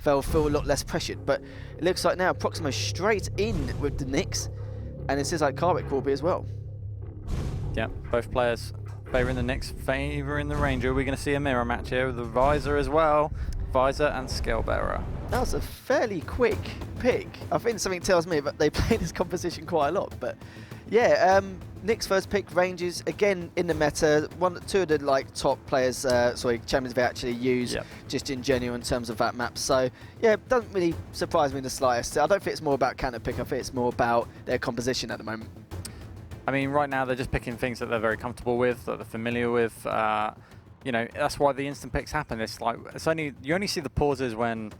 they'll feel a lot less pressured. But it looks like now prox1mo straight in with the Nyx, and it seems like Karwik will be as well. Yeah, both players favouring the Nyx, favouring the Ranger. We're going to see a mirror match here with the Visor as well. Visor and Scalebearer. That was a fairly quick pick. I think something tells me that they play this composition quite a lot. But yeah, Nyx first pick, Rangers again in the meta. Two of the like top players, champions they actually use just in general in terms of that map. So yeah, it doesn't really surprise me in the slightest. I don't think it's more about counter pick. I think it's more about their composition at the moment. I mean, right now they're just picking things that they're very comfortable with, that they're familiar with. You know, that's why the instant picks happen. It's like you only see the pauses when,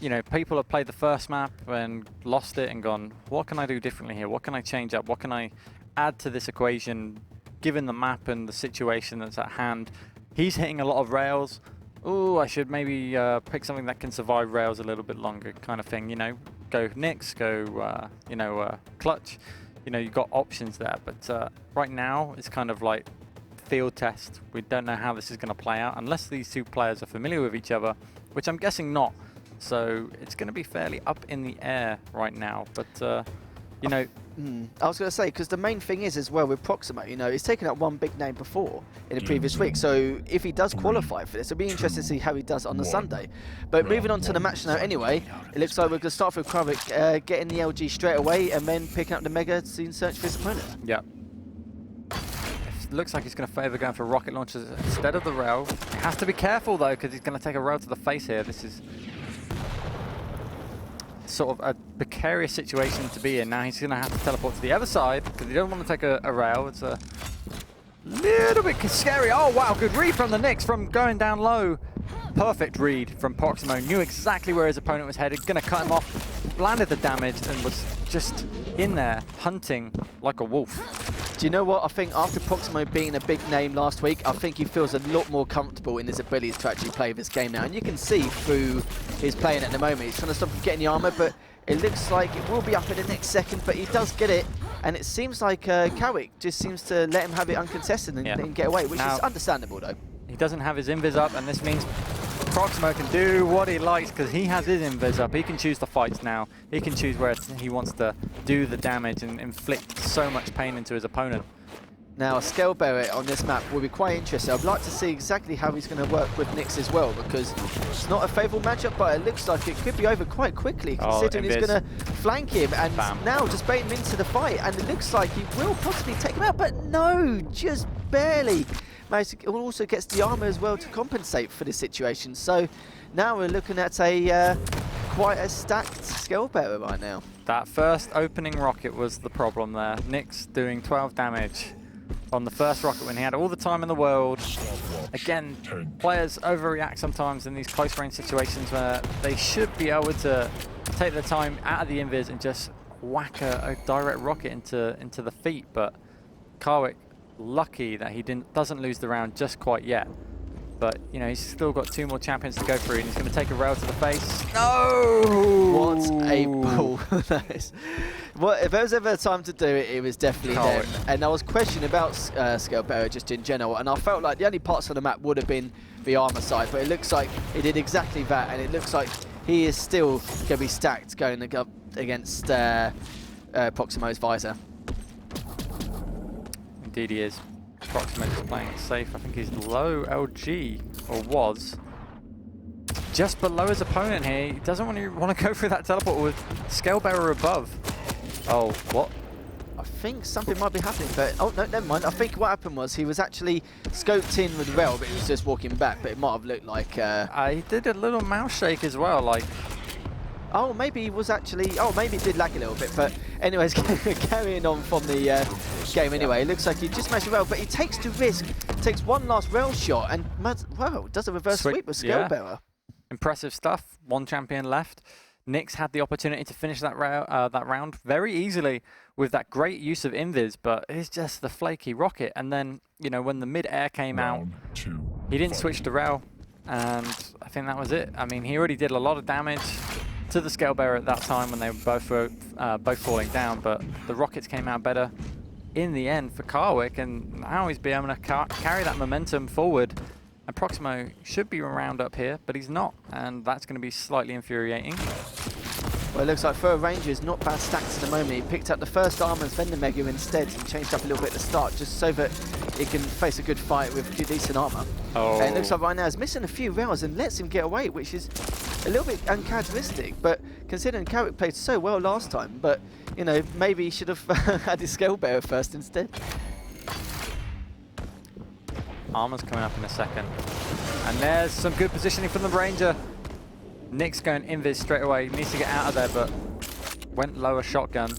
you know, people have played the first map and lost it and gone, what can I do differently here? What can I change up? What can I add to this equation, given the map and the situation that's at hand? He's hitting a lot of rails. Oh, I should maybe pick something that can survive rails a little bit longer, kind of thing. You know, go Nyx, go Clutch. You know, you've got options there, but right now it's kind of like field test. We don't know how this is going to play out unless these two players are familiar with each other, which I'm guessing not. So it's going to be fairly up in the air right now. But you know, I was going to say, because the main thing is as well with prox1mo, you know, he's taken out one big name before in the previous week. So if he does qualify for this, it'll be interesting to see how he does on the Sunday. But moving on to the match now anyway, it looks like we're going to start with Karwik getting the LG straight away and then picking up the Mega to search for his opponent. Yeah. Looks like he's going to favour going for rocket launchers instead of the rail. He has to be careful though, because he's going to take a rail to the face here. This is sort of a precarious situation to be in. Now he's going to have to teleport to the other side because he doesn't want to take a rail. It's a little bit scary. Oh wow, good read from the Nyx from going down low. Perfect read from prox1mo. Knew exactly where his opponent was headed. Going to cut him off. Landed the damage and was just in there hunting like a wolf. Do you know what? I think after prox1mo being a big name last week, I think he feels a lot more comfortable in his abilities to actually play this game now. And you can see through his playing at the moment, he's trying to stop getting the armor, but it looks like it will be up in the next second, but he does get it. And it seems like Karwik just seems to let him have it uncontested and get away, which is understandable though. He doesn't have his invis up, and this means prox1mo can do what he likes because he has his invis up. He can choose the fights now. He can choose where he wants to do the damage and inflict so much pain into his opponent. Now, a Scalebearer on this map will be quite interesting. I'd like to see exactly how he's going to work with Nyx as well, because it's not a favourable matchup, but it looks like it could be over quite quickly, considering he's going to flank him and now just bait him into the fight. And it looks like he will possibly take him out, but no, just barely. It also gets the armor as well to compensate for this situation. So now we're looking at a quite a stacked Scalebearer right now. That first opening rocket was the problem there. Nyx doing 12 damage on the first rocket when he had all the time in the world. Again, players overreact sometimes in these close range situations where they should be able to take the time out of the invis and just whack a direct rocket into the feet. But Karwik, lucky that he doesn't lose the round just quite yet. But, you know, he's still got 2 more champions to go through, and he's going to take a rail to the face. No! What a pull. Well, if there was ever a time to do it, it was definitely them. And I was questioning about Scalebearer just in general, and I felt like the only parts of the map would have been the armor side, but it looks like he did exactly that, and it looks like he is still going to be stacked going up against prox1mo's Visor. Indeed he is. prox1mo is playing it safe. I think he's low LG, or was. Just below his opponent here. He doesn't want to go through that teleport with Scalebearer above. Oh, what? I think something might be happening, but oh no, never mind. I think what happened was he was actually scoped in with Rel, but he was just walking back, but it might have looked like... he did a little mouse shake as well, like... Oh, maybe he was actually... Oh, maybe it did lag a little bit, but anyways, carrying on from the game anyway, it looks like he just managed Rel, but he takes the risk, takes one last Rel shot, and wow, does a reverse sweep with Scalebearer. Yeah. Impressive stuff. 1 champion left. Nyx had the opportunity to finish that round very easily with that great use of invis, but it's just the flaky rocket. And then, you know, when the mid-air came out, he didn't switch to rail, and I think that was it. I mean, he already did a lot of damage to the Scalebearer at that time when they were both falling down, but the rockets came out better in the end for Karwik, and now he's been able to carry that momentum forward And prox1mo should be around up here, but he's not, and that's going to be slightly infuriating. Well, it looks like for a Rangers, not bad stacks at the moment. He picked up the first armor's Vendor Mega instead and changed up a little bit at the start, just so that he can face a good fight with decent armor. Oh. And it looks like right now he's missing a few rounds and lets him get away, which is a little bit uncharacteristic. But considering Karwik played so well last time, but you know, maybe he should have had his scale bearer first instead. Armor's coming up in a second. And there's some good positioning from the Ranger. Nick's going invis straight away. He needs to get out of there, but went lower shotgun.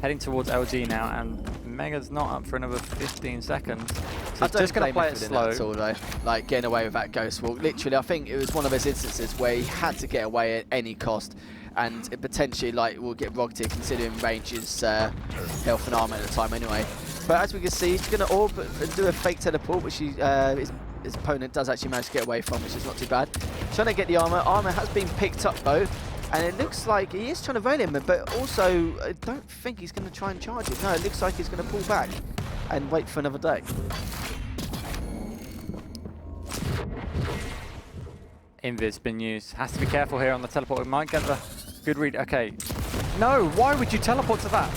Heading towards LG now, and Mega's not up for another 15 seconds. So he's just going to play it slow. At all, though. Like getting away with that ghost walk. Literally, I think it was one of those instances where he had to get away at any cost, and it potentially will get rogged here considering Ranger's health and armor at the time anyway. But as we can see, he's going to orb and do a fake teleport, which his opponent does actually manage to get away from, which is not too bad. Trying to get the armor. Armor has been picked up though, and it looks like he is trying to rail him, but also I don't think he's going to try and charge it. No, it looks like he's going to pull back and wait for another day. Invis been used. Has to be careful here on the teleport. We might get the good read. Okay. No, why would you teleport to that?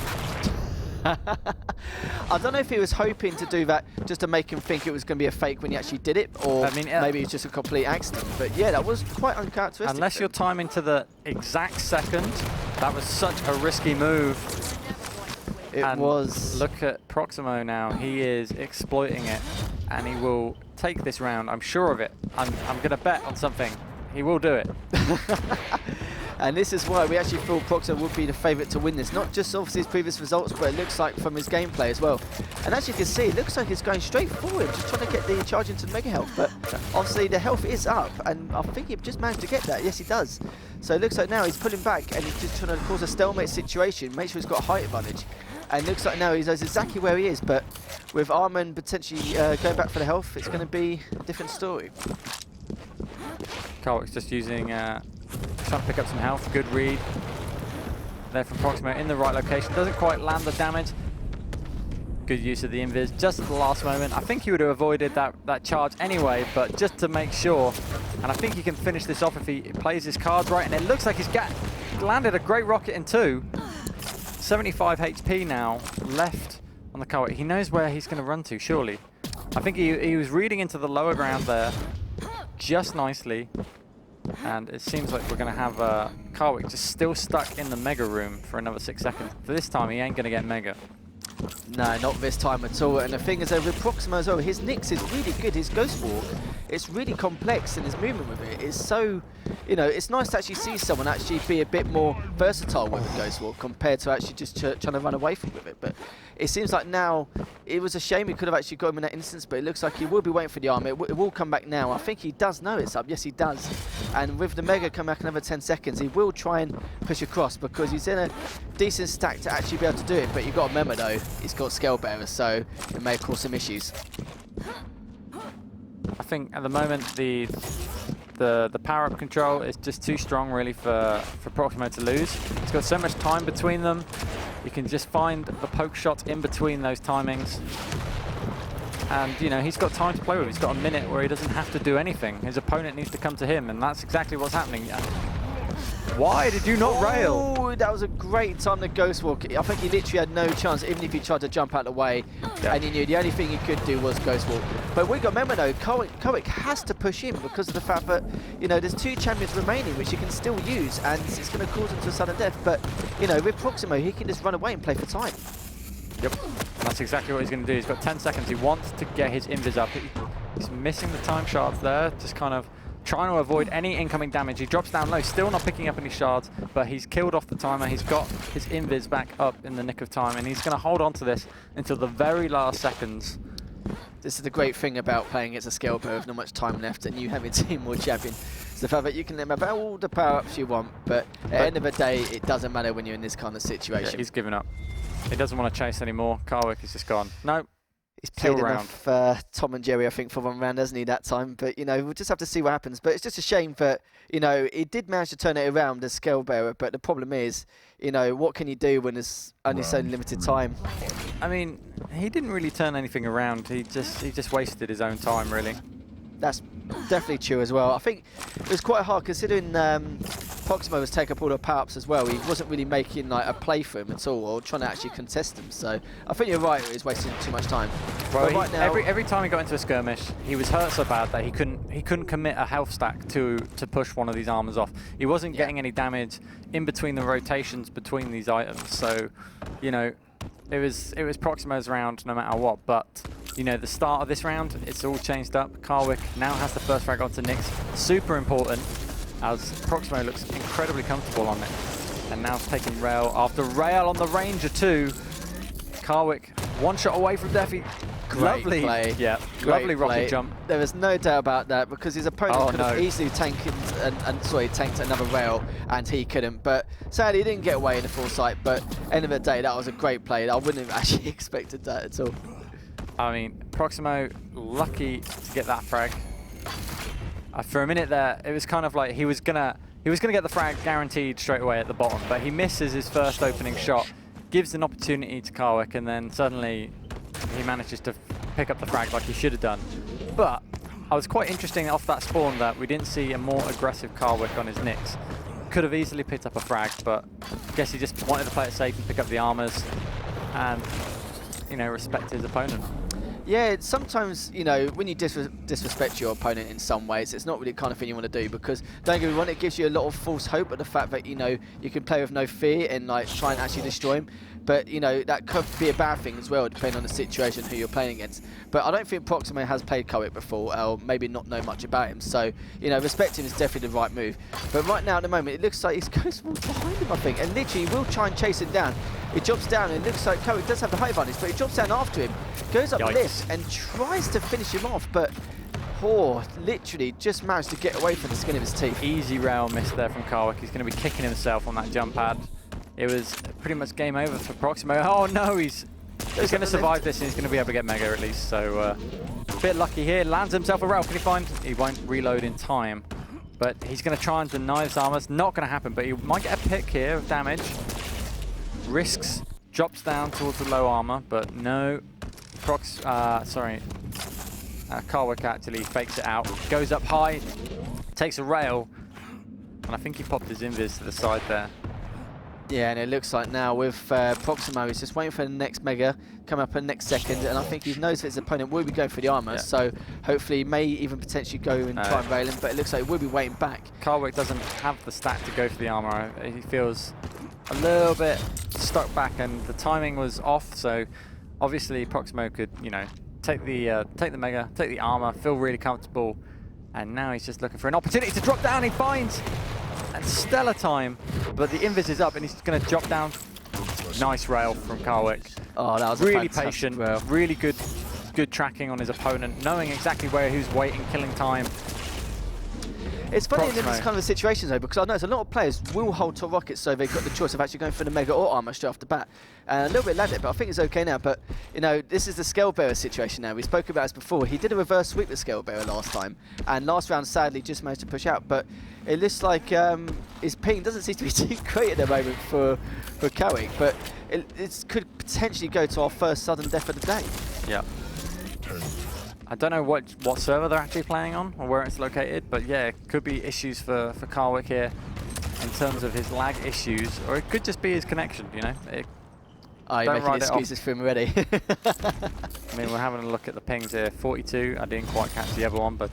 I don't know if he was hoping to do that just to make him think it was going to be a fake when he actually did it, or maybe it's just a complete accident. But yeah, that was quite uncharacteristic. Unless you're timing to the exact second, that was such a risky move. It was. Look at prox1mo now. He is exploiting it, and he will take this round. I'm sure of it. I'm going to bet on something. He will do it. And this is why we actually thought prox1mo would be the favourite to win this. Not just obviously his previous results, but it looks like from his gameplay as well. And as you can see, it looks like he's going straight forward, just trying to get the charge into the mega health. But obviously the health is up, and I think he just managed to get that. Yes, he does. So it looks like now he's pulling back, and he's just trying to cause a stalemate situation, make sure he's got a height advantage. And it looks like now he knows exactly where he is, but with Armin potentially going back for the health, it's going to be a different story. Karwik's just using, trying to pick up some health. Good read there from prox1mo in the right location. Doesn't quite land the damage. Good use of the invis just at the last moment. I think he would have avoided that charge anyway, but just to make sure. And I think he can finish this off if he plays his cards right. And it looks like he's landed a great rocket in two. 75 HP now left on the Karwik. He knows where he's going to run to, surely. I think he was reading into the lower ground there just nicely. And it seems like we're going to have Karwik just still stuck in the mega room for another 6 seconds. For this time, he ain't going to get mega. No, not this time at all. And the thing is, with prox1mo as well, his Nyx is really good. His Ghost Walk, it's really complex, and his movement with it is so, you know, it's nice to actually see someone actually be a bit more versatile with the Ghost Walk compared to actually just trying to run away from it. But it seems like now, it was a shame he could have actually got him in that instance, but it looks like he will be waiting for the armor. It will come back now. I think he does know it's up. Yes, he does. And with the Mega coming back another 10 seconds, he will try and push across because he's in a decent stack to actually be able to do it. But you've got to remember, though, he's got scale bearers, so it may cause some issues. I think at the moment the power-up control is just too strong really for prox1mo to lose. He's got so much time between them. You can just find the poke shot in between those timings. And, you know, he's got time to play with. He's got a minute where he doesn't have to do anything. His opponent needs to come to him, and that's exactly what's happening. Why did you not rail? Oh, that was a great time to Ghost Walk. I think he literally had no chance, even if he tried to jump out of the way. Yeah. And he knew the only thing he could do was Ghost Walk. But we got to remember though, Karwik has to push in because of the fact that, you know, there's 2 champions remaining which he can still use, and it's going to cause him to a sudden death. But, you know, with prox1mo, he can just run away and play for time. Yep, that's exactly what he's going to do. He's got 10 seconds. He wants to get his invis up. He's missing the time shards there, just kind of trying to avoid any incoming damage. He drops down low, still not picking up any shards, but he's killed off the timer. He's got his invis back up in the nick of time, and he's going to hold on to this until the very last seconds. This is the great thing about playing against a scale player with not much time left and you having Team World Champion. It's the fact that you can have all the power-ups you want, but at the end of the day, it doesn't matter when you're in this kind of situation. Yeah, he's given up. He doesn't want to chase anymore. Karwik is just gone. No. He's played enough Tom and Jerry, I think, for one round, hasn't he, that time? But, you know, we'll just have to see what happens. But it's just a shame that, you know, he did manage to turn it around as scale bearer. But the problem is, you know, what can you do when there's only so limited time? I mean, he didn't really turn anything around. He just wasted his own time, really. That's definitely true as well. I think it was quite hard considering prox1mo was taking up all the power-ups as well. He wasn't really making like a play for him at all, or trying to actually contest them. So I think you're right, he's wasting too much time. Well, right now, every time he got into a skirmish, he was hurt so bad that he couldn't commit a health stack to push one of these armors off. He wasn't getting any damage in between the rotations between these items. So, you know, it was prox1mo's round no matter what. But you know, the start of this round, it's all changed up. Karwik now has the first frag onto Nyx. Super important, as prox1mo looks incredibly comfortable on it. And now taking rail after rail on the Ranger too. Karwik, one shot away from Defi. Lovely play. Yeah, lovely rocket jump. There was no doubt about that, because his opponent could have easily tanked another rail, and he couldn't. But sadly, he didn't get away in the full sight. But end of the day, that was a great play. I wouldn't have actually expected that at all. I mean, prox1mo lucky to get that frag. For a minute there, it was kind of like he was gonna get the frag guaranteed straight away at the bottom, but he misses his first opening shot, gives an opportunity to Karwik, and then suddenly he manages to pick up the frag like he should have done. But I was quite interesting off that spawn that we didn't see a more aggressive Karwik on his Nyx. Could have easily picked up a frag, but I guess he just wanted to play it safe and pick up the armors and, you know, respect his opponent. Yeah, sometimes, you know, when you disrespect your opponent in some ways, it's not really the kind of thing you want to do, because, don't get me wrong, it gives you a lot of false hope at the fact that, you know, you can play with no fear and, like, try and actually destroy him. But, you know, that could be a bad thing as well, depending on the situation, who you're playing against. But I don't think prox1mo has played Karwik before, or maybe not know much about him. So, you know, respecting is definitely the right move. But right now, at the moment, it looks like he's going behind him, I think. And literally, he will try and chase him down. He drops down, and it looks like Karwik does have the height advantage, but he drops down after him, goes up lift, and tries to finish him off. But, literally just managed to get away from the skin of his teeth. Easy rail miss there from Karwik. He's going to be kicking himself on that jump pad. It was pretty much game over for prox1mo. Oh no, he's going to survive this, and he's going to be able to get Mega at least. So a bit lucky here. Lands himself a rail. Can he find? He won't reload in time, but he's going to try and deny this armor. It's not going to happen, but he might get a pick here of damage. Risks, drops down towards the low armor, but no. Karwik actually fakes it out. Goes up high, takes a rail, and I think he popped his invis to the side there. Yeah, and it looks like now with prox1mo, he's just waiting for the next Mega, come up in the next second, and I think he knows that his opponent will be going for the armor, so hopefully he may even potentially go and try and rail him, but it looks like he will be waiting back. Karwik doesn't have the stack to go for the armor. He feels a little bit stuck back, and the timing was off, so obviously prox1mo could, you know, take the Mega, take the armor, feel really comfortable, and now he's just looking for an opportunity to drop down. He finds and stellar time, but the invis is up, and he's going to drop down. Nice rail from Karwik. Oh, that was really patient, rail. Really good tracking on his opponent, knowing exactly where he's waiting, killing time. It's funny in this kind of situations though, because I know a lot of players will hold to rockets, so they've got the choice of actually going for the Mega or armor straight off the bat. And a little bit landed, but I think it's okay now. But you know, this is the Scale Bearer situation now. We spoke about this before. He did a reverse sweep with Scale Bearer last time, and last round sadly just managed to push out. But it looks like his ping doesn't seem to be too great at the moment for Karwik, but it could potentially go to our first sudden death of the day. Yeah. I don't know what server they're actually playing on or where it's located, but yeah, it could be issues for Karwik here in terms of his lag issues, or it could just be his connection, you know. You're making excuses for him already. I mean, we're having a look at the pings here. 42, I didn't quite catch the other one, but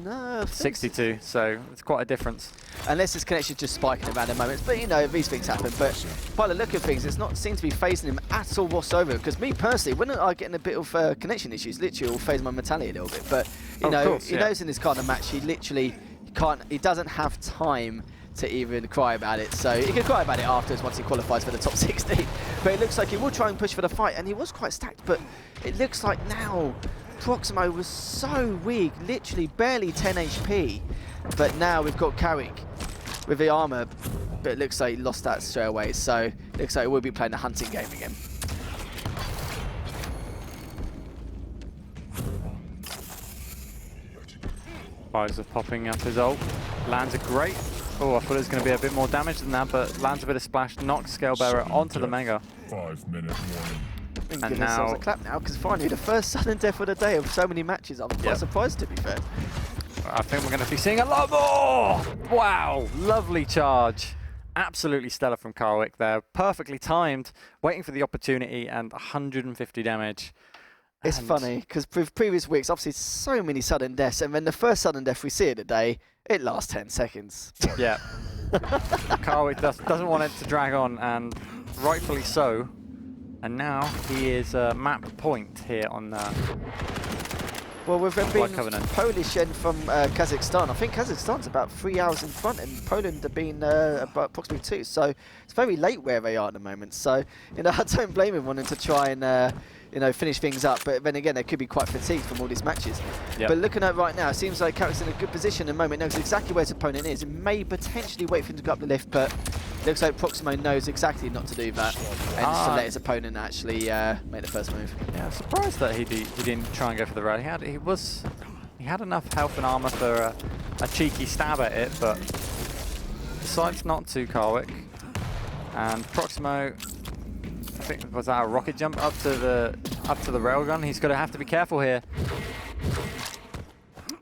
no, 62, so it's quite a difference. Unless his connection's just spiking at random moments, but you know, these things happen. But by the look of things, it's not seem to be phasing him at all whatsoever. Because me personally, when I getting a bit of connection issues, literally will phase my mentality a little bit. But you know, he knows in this kind of match, he literally can't. He doesn't have time to even cry about it. So he can cry about it afterwards once he qualifies for the top 60. But it looks like he will try and push for the fight, and he was quite stacked. But it looks like now prox1mo was so weak, literally barely 10 HP. But now we've got Karwik with the armor, but it looks like he lost that straight away. So it looks like we'll be playing a hunting game again. Bowser popping up his ult. Lands a great. Oh, I thought it was going to be a bit more damage than that, but lands a bit of splash, knocks Scale Bearer onto the Mega. 5-minute warning. And give ourselves a clap now, because finally the first sudden death of the day of so many matches. I'm quite surprised, to be fair. I think we're going to be seeing a lot more! Wow, lovely charge. Absolutely stellar from Karwik there. Perfectly timed, waiting for the opportunity, and 150 damage. It's funny, because with previous weeks, obviously so many sudden deaths, and then the first sudden death we see today, it lasts 10 seconds. Yeah. Karwik doesn't want it to drag on, and rightfully so. And now he is map point here on well, with them being Covenant. Polish and from Kazakhstan, I think Kazakhstan's about 3 hours in front, and Poland have been about approximately 2. So it's very late where they are at the moment. So, you know, I don't blame him wanting to try and you know, finish things up, but then again, they could be quite fatigued from all these matches. Yep. But looking at right now, it seems like Karwik's in a good position at the moment, knows exactly where his opponent is, and may potentially wait for him to go up the lift, but it looks like prox1mo knows exactly not to do that, and just to let his opponent actually make the first move. Yeah, I'm surprised that he didn't try and go for the rail. He had enough health and armor for a cheeky stab at it, but decides not to. Karwik and prox1mo. I think, was that a rocket jump up to the railgun? He's going to have to be careful here.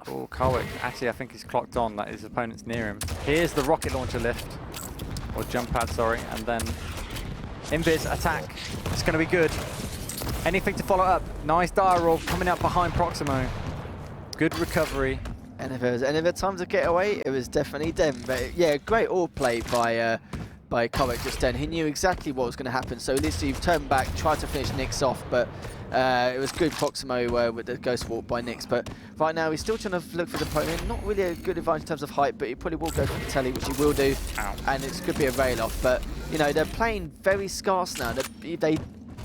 Oh, Karwik. Actually, I think he's clocked on that his opponent's near him. Here's the rocket launcher lift, or jump pad, sorry, and then invis attack. It's going to be good. Anything to follow up. Nice dial coming up behind prox1mo. Good recovery. And if there was any other time to get away, it was definitely them. But yeah, great all play by Karwik just then. He knew exactly what was going to happen, so literally turned back, tried to finish Nyx off, but it was good prox1mo with the ghost walk by Nyx. But right now he's still trying to look for the opponent. Not really a good advantage in terms of height, but he probably will go for the telly, which he will do. Ow. And it could be a rail off. But you know, they're playing very scarce now.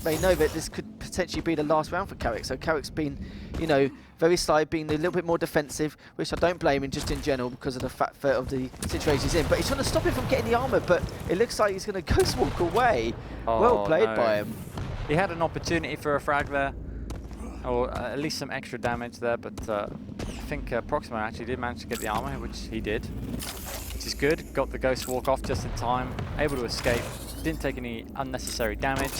They know that this could potentially be the last round for Karwik. So Karwik's been, you know, very sly, being a little bit more defensive, which I don't blame him just in general because of the fact of the situation he's in. But he's trying to stop him from getting the armor, but it looks like he's going to ghost walk away. Oh, well played by him. He had an opportunity for a frag there, or at least some extra damage there, but I think prox1mo actually did manage to get the armor, which he did, which is good. Got the ghost walk off just in time, able to escape, didn't take any unnecessary damage.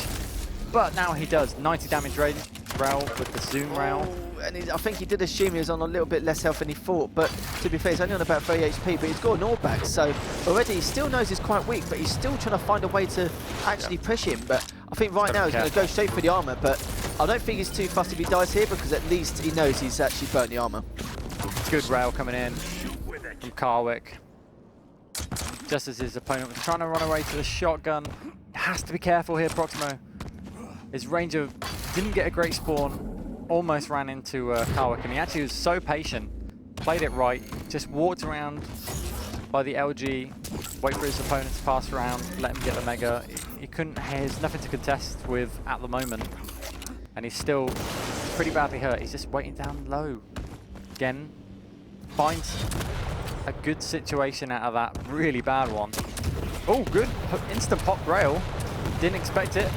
But now he does 90 damage rail with the zoom rail. And I think he did assume he was on a little bit less health than he thought, but to be fair, he's only on about 30 HP, but he's got an all back, so already he still knows he's quite weak, but he's still trying to find a way to actually push him. But I think right now he's going to go straight for the armor, but I don't think he's too fussed if he dies here, because at least he knows he's actually burnt the armor. Good rail coming in from Karwik. Just as his opponent was trying to run away to the shotgun. Has to be careful here, prox1mo. His range of didn't get a great spawn, almost ran into Karwik, and he actually was so patient, played it right, just walked around by the LG, wait for his opponent to pass around, let him get the mega. He couldn't, there's nothing to contest with at the moment, and he's still pretty badly hurt. He's just waiting down low. Again, finds a good situation out of that really bad one. Oh, good instant pop rail. Didn't expect it.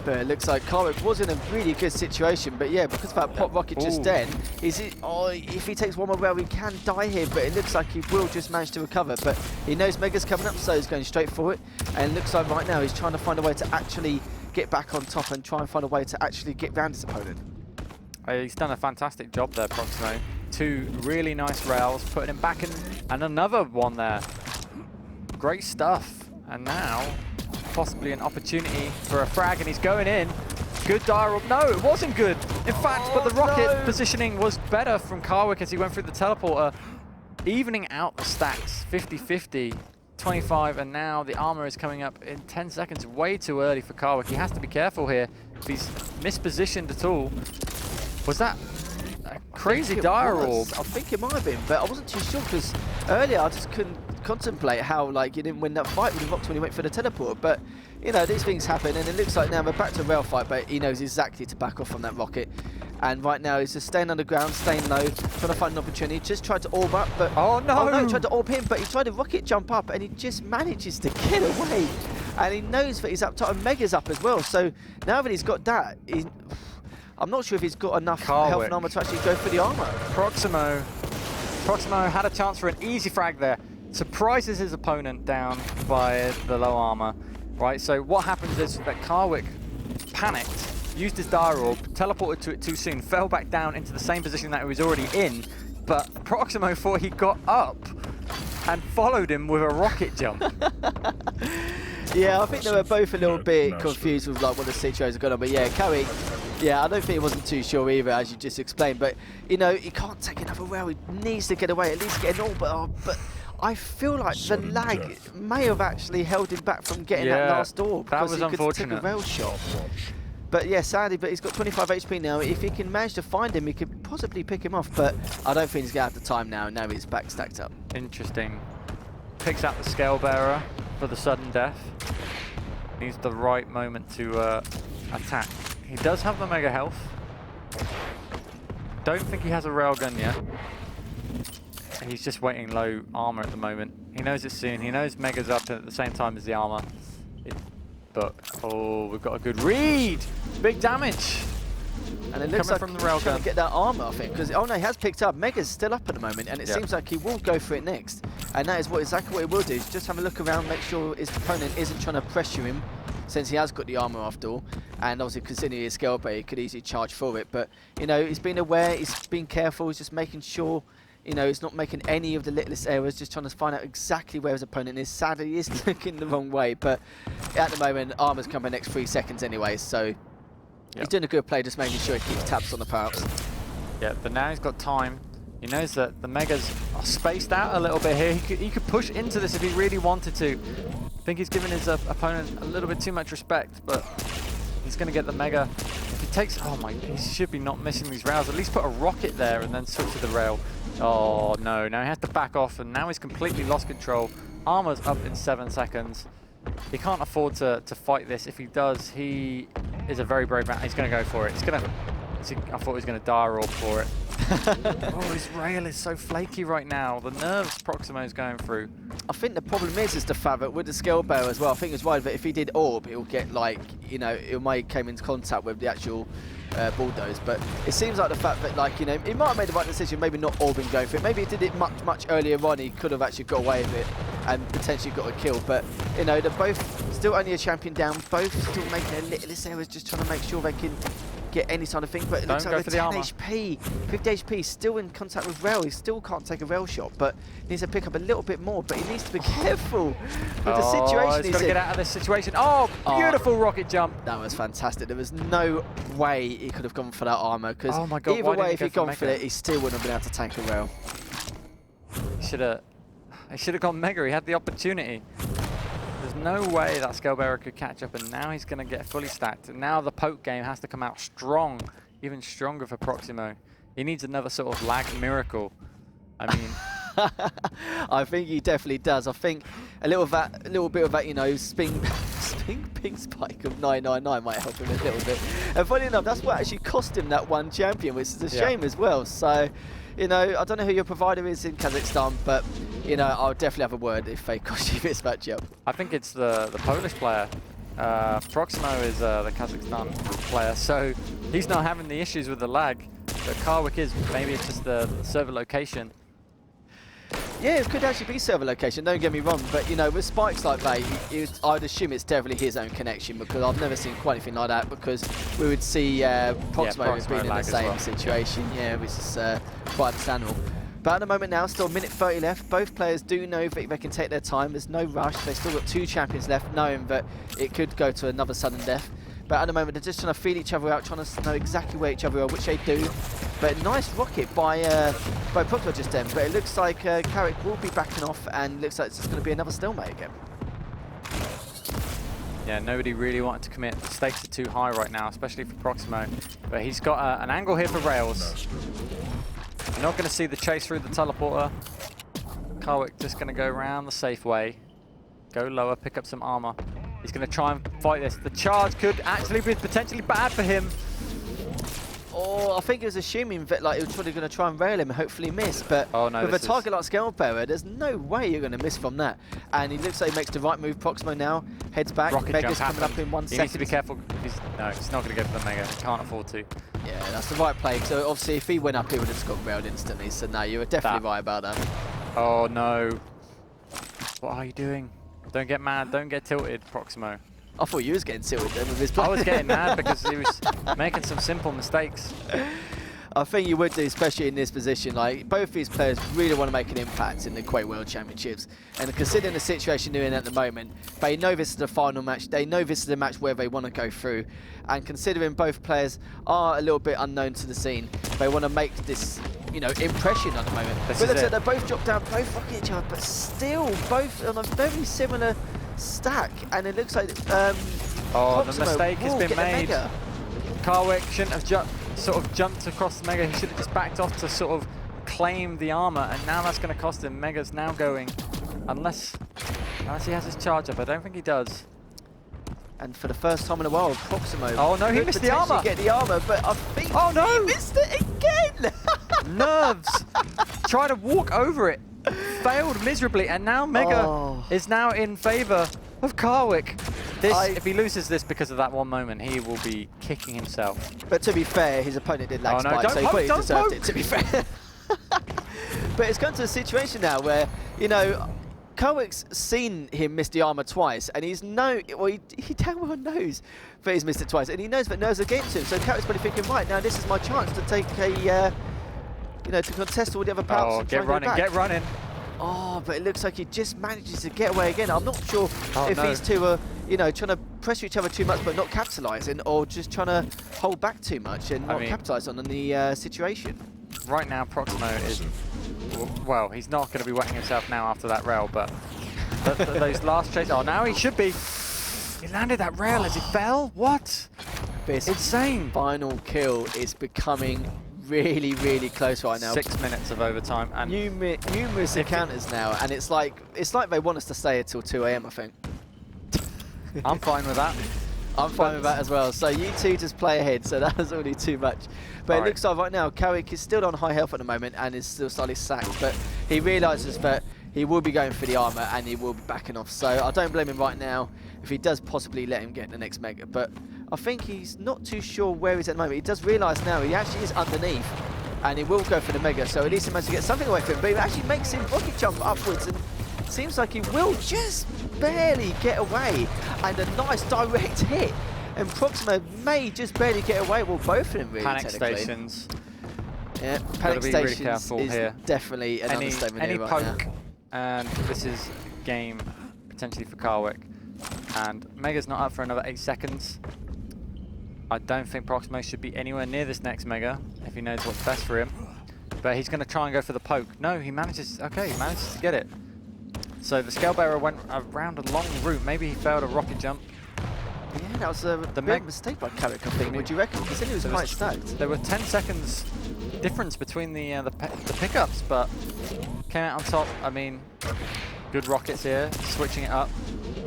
But it looks like Karwik was in a really good situation, but yeah, because of that pop rocket just then, if he takes one more rail, he can die here, but it looks like he will just manage to recover. But he knows Mega's coming up, so he's going straight for it. And it looks like right now he's trying to find a way to actually get back on top and try and find a way to actually get round his opponent. He's done a fantastic job there, prox1mo. 2 really nice rails, putting him back in, and another one there. Great stuff. And now possibly an opportunity for a frag, and he's going in. Good dial. No, it wasn't good. In fact, but the rocket positioning was better from Karwik as he went through the teleporter, evening out the stacks. 50-50, 25, and now the armor is coming up in 10 seconds. Way too early for Karwik. He has to be careful here. If he's mispositioned at all. Was that a crazy dial orb? I think it might have been, but I wasn't too sure because earlier I just couldn't contemplate how like you didn't win that fight with the Vox when he went for the teleport. But you know, these things happen, and it looks like now we're back to a rail fight, but he knows exactly to back off from that rocket. And right now he's just staying underground, staying low, trying to find an opportunity. Just tried to orb up, but oh no, he tried to orb him, but he tried to rocket jump up, and he just manages to get away. And he knows that he's up top, and Mega's up as well. So now that he's got that, I'm not sure if he's got enough health and armor to actually go for the armor. prox1mo had a chance for an easy frag there. Surprises his opponent down by the low armor. Right, so what happens is that Karwik panicked used his Dire Orb, teleported to it too soon, fell back down into the same position that he was already in, but prox1mo thought he got up and followed him with a rocket jump. Yeah, I think they were both a little bit confused with like what the situation was going on, but yeah, Karwik, yeah, I don't think he wasn't too sure either, as you just explained, but you know, he can't take another rail, he needs to get away, at least get an orb, but I feel like the lag may have actually held him back from getting that last orb, that was because he unfortunate. could take a rail shot. But yeah, sadly, but he's got 25 HP now. If he can manage to find him, he could possibly pick him off, but I don't think he's going to have the time now. Now he's back stacked up. Interesting. Picks out the Scale Bearer for the sudden death. Needs the right moment to attack. He does have the mega health. Don't think he has a railgun yet. He's just waiting low armor at the moment. He knows it's soon. He knows mega's up at the same time as the armor. But, oh, we've got a good read! Big damage! And it looks like from the he's railgun. trying to get that armor, I think, because, oh no, he has picked up. Mega's still up at the moment, and it seems like he will go for it next. And that is exactly what he will do, is just have a look around, make sure his opponent isn't trying to pressure him, since he has got the armor after all. And obviously, considering his scale bearer, he could easily charge for it. But, you know, he's been aware, he's been careful, he's just making sure, you know, he's not making any of the littlest errors, just trying to find out exactly where his opponent is. Sadly, he is looking the wrong way, but at the moment, armor's coming the next 3 seconds anyway, so he's doing a good play, just making sure he keeps tabs on the power-ups. Yeah, but now he's got time. He knows that the megas are spaced out a little bit here. He could push into this if he really wanted to. I think he's giving his opponent a little bit too much respect, but he's going to get the mega. If he takes, oh my, he should be not missing these rails. At least put a rocket there and then switch to the rail. Oh no, now he has to back off, and now he's completely lost control. Armor's up in 7 seconds. He can't afford to fight this. If he does, he is a very brave man. He's going to go for it. I thought he was going to Dire Orb for it. Oh, his rail is so flaky right now. The nerves prox1mo is going through. I think the problem is the fact that with the scale bearer as well, I think it's right that if he did orb, it'll get like, you know, it might came into contact with the actual bulldoze. But it seems like the fact that, like, you know, he might have made the right decision, maybe not orbing going for it. Maybe he did it much earlier on, he could have actually got away with it and potentially got a kill. But, you know, they're both still only a champion down, both still making their littlest errors, just trying to make sure they can get any sort of thing, but it looks like with 10 HP, 50 HP, still in contact with rail. He still can't take a rail shot, but needs to pick up a little bit more, but he needs to be careful with the situation he's got to get out of this situation. Oh, beautiful rocket jump. That was fantastic. There was no way he could have gone for that armor, because either way, if he'd gone for it, he still wouldn't have been able to tank a rail. He should have gone mega. He had the opportunity. There's no way that Scale Bearer could catch up, and now he's going to get fully stacked. And now the poke game has to come out strong, even stronger for prox1mo. He needs another sort of lag miracle. I mean, I think he definitely does. I think a little bit of that, you know, ping spike of 999 might help him a little bit. And funny enough, that's what actually cost him that one champion, which is a shame as well. So, you know, I don't know who your provider is in Kazakhstan, but, you know, I'll definitely have a word if they cost you this matchup. I think it's the Polish player. prox1mo is the Kazakhstan player, so he's not having the issues with the lag. But Karwik is. Maybe it's just the server location. Yeah, it could actually be server location, don't get me wrong, but, you know, with spikes like that, I'd assume it's definitely his own connection, because I've never seen quite anything like that, because we would see prox1mo being in the same situation, which is quite understandable. But at the moment now, still a minute 30 left. Both players do know that they can take their time. There's no rush. They've still got 2 champions left, knowing that it could go to another sudden death. But at the moment, they're just trying to feel each other out, trying to know exactly where each other are, which they do. But nice rocket by prox1mo just then. But it looks like Karwik will be backing off, and looks like it's just going to be another stalemate again. Yeah, nobody really wanted to commit. The stakes are too high right now, especially for prox1mo. But he's got an angle here for rails. You're not going to see the chase through the teleporter. Karwik just going to go around the safe way. Go lower, pick up some armor. He's going to try and fight this. The charge could actually be potentially bad for him. Oh, I think he was assuming that like he was probably going to try and rail him and hopefully miss, but with a target like Scale Bearer, there's no way you're going to miss from that. And he looks like he makes the right move. prox1mo now heads back. Mega's coming up in 1 second. He needs to be careful. No, he's not going to go for the Mega. He can't afford to. Yeah, that's the right play. So obviously if he went up, he would have just got railed instantly. So no, you were definitely right about that. Oh no. What are you doing? Don't get mad. Don't get tilted, prox1mo. I thought you was getting tilted then with his play. I was getting mad because he was making some simple mistakes. I think you would do, especially in this position. Like, both these players really want to make an impact in the Quake World Championships. And considering the situation they're in at the moment, they know this is the final match. They know this is the match where they want to go through. And considering both players are a little bit unknown to the scene, they want to make this, you know, impression at the moment. But look at, they both dropped down, both fucking each other, but still both on a very similar stack. And it looks like oh, the mistake has been made. Karwik shouldn't have sort of jumped across the Mega. He should have just backed off to sort of claim the armor, and now that's going to cost him. Mega's now going, unless he has his charge up. I don't think he does. And for the first time in a while, prox1mo. Oh no, he missed the armor. Get the armor, but I think oh no, he missed it again. Nerves. Try to walk over it, failed miserably, and now Mega is now in favor of Karwik. If he loses this because of that one moment, he will be kicking himself. But to be fair, his opponent did lag spike, so he probably deserved it, to be fair. But it's come to a situation now where, you know, Karwik's seen him miss the armor twice, and he damn well knows that he's missed it twice, and he knows that nerves are against him. So Karwik's probably thinking, right, now this is my chance to take a, you know, to contest all the other powers. Oh, get running, get running. Oh, but it looks like he just manages to get away again. I'm not sure if these two are, you know, trying to pressure each other too much but not capitalising, or just trying to hold back too much and not capitalise on the situation. Right now, prox1mo is, well, he's not going to be wetting himself now after that rail, but those last chases, oh, now he should be. He landed that rail as he fell? What? This insane. Final kill is becoming really, really close right now. 6 minutes of overtime and numerous encounters now, and it's like they want us to stay until 2 AM, I think. I'm fine with that. I'm fine with that as well. So you two just play ahead, so that was already too much. But it looks like right now Karwik is still on high health at the moment and is still slightly sacked, but he realises that he will be going for the armor and he will be backing off. So I don't blame him right now if he does possibly let him get the next Mega. But I think he's not too sure where he's at the moment. He does realise now he actually is underneath and he will go for the Mega. So at least he managed to get something away from him. But it actually makes him rocket jump upwards and seems like he will just barely get away. And a nice direct hit. And prox1mo may just barely get away. Well, both of them really, Panic stations. Yeah, panic stations really careful is here. Definitely an understatement here right poke, and this is game potentially for Karwik. And Mega's not up for another 8 seconds. I don't think prox1mo should be anywhere near this next Mega if he knows what's best for him. But he's going to try and go for the poke. No, he manages. Okay, he manages to get it. So the scale bearer went around a long route. Maybe he failed a rocket jump. Yeah, that was a big mistake by Karwik, I think. Would you reckon? He said he was quite stacked. There were 10 seconds difference between the pickups, but came out on top. I mean, good rockets here, switching it up.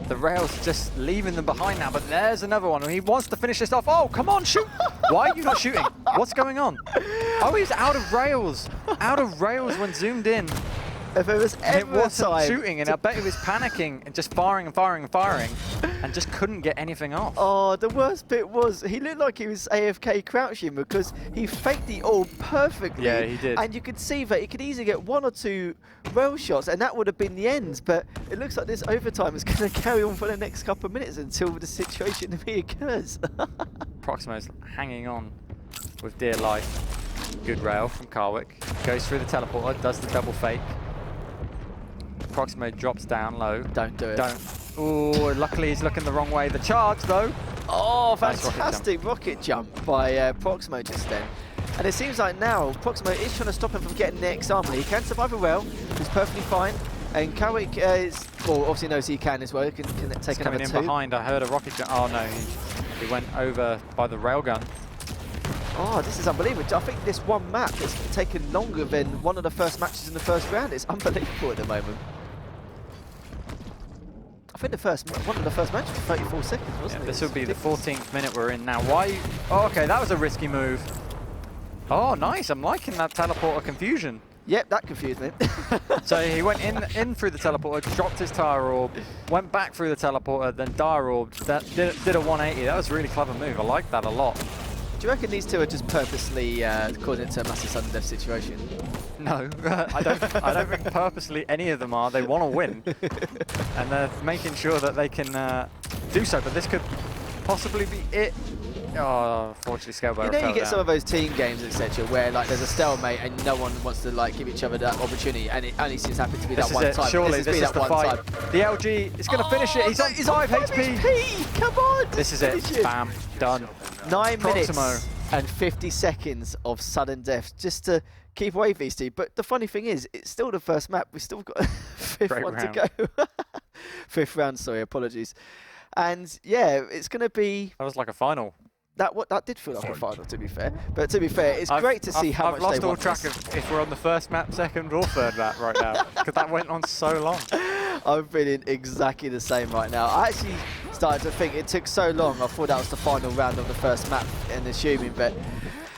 The rail's just leaving them behind now, but there's another one. He wants to finish this off. Oh, come on, shoot! Why are you not shooting? What's going on? Oh, he's out of rails. Out of rails when zoomed in. If it was ever time shooting, and I bet he was panicking and just firing and firing and firing, and just couldn't get anything off. Oh, the worst bit was he looked like he was AFK crouching because he faked the ult perfectly. Yeah, he did. And you could see that he could easily get 1 or 2 rail shots, and that would have been the end. But it looks like this overtime is going to carry on for the next couple of minutes until the situation reoccurs. prox1mo's hanging on with dear life. Good rail from Karwik. Goes through the teleporter, does the double fake. prox1mo drops down low. Don't do it. Don't. Oh, luckily he's looking the wrong way. The charge though. Oh, fantastic rocket jump by prox1mo just then. And it seems like now prox1mo is trying to stop him from getting the next armor. He can survive a rail. He's perfectly fine. And Karwik is, well, obviously knows he can as well. He can take another 2. Coming in behind. I heard a rocket jump. Oh no, he went over by the railgun. Oh, this is unbelievable. I think this one map has taken longer than one of the first matches in the first round. It's unbelievable at the moment. I think one of the first matches was 34 seconds, wasn't it? This would be the 14th minute we're in now. Why? Oh, okay, that was a risky move. Oh, nice. I'm liking that teleporter confusion. Yep, that confused me. So he went in through the teleporter, dropped his tire orb, went back through the teleporter, then dire orbed. That did a 180. That was a really clever move. I like that a lot. Do you reckon these two are just purposely causing it to a massive sudden death situation? No, I don't think purposely any of them are. They want to win, and they're making sure that they can do so, but this could possibly be it. Oh, unfortunately, Scalebearer fell you get down. some of those team games, etc., where like there's a stalemate and no one wants to like give each other that opportunity, and it only seems happen to be that one time. Surely this is the fight. The LG is going to finish it. He's on 5 HP. Come on! This is it. Bam. Done. 9 prox1mo. minutes and 50 seconds of sudden death just to keep away VST. But the funny thing is, it's still the first map. We've still got a fifth one to go. Fifth round, sorry, apologies. And yeah, it's going to be... That was like a final. That did feel like a final, to be fair. But to be fair, it's great to see how much they want. I've lost all track of if we're on the first map, second or third map right now, because that went on so long. I'm feeling exactly the same right now. I actually started to think it took so long. I thought that was the final round of the first map, and assuming, but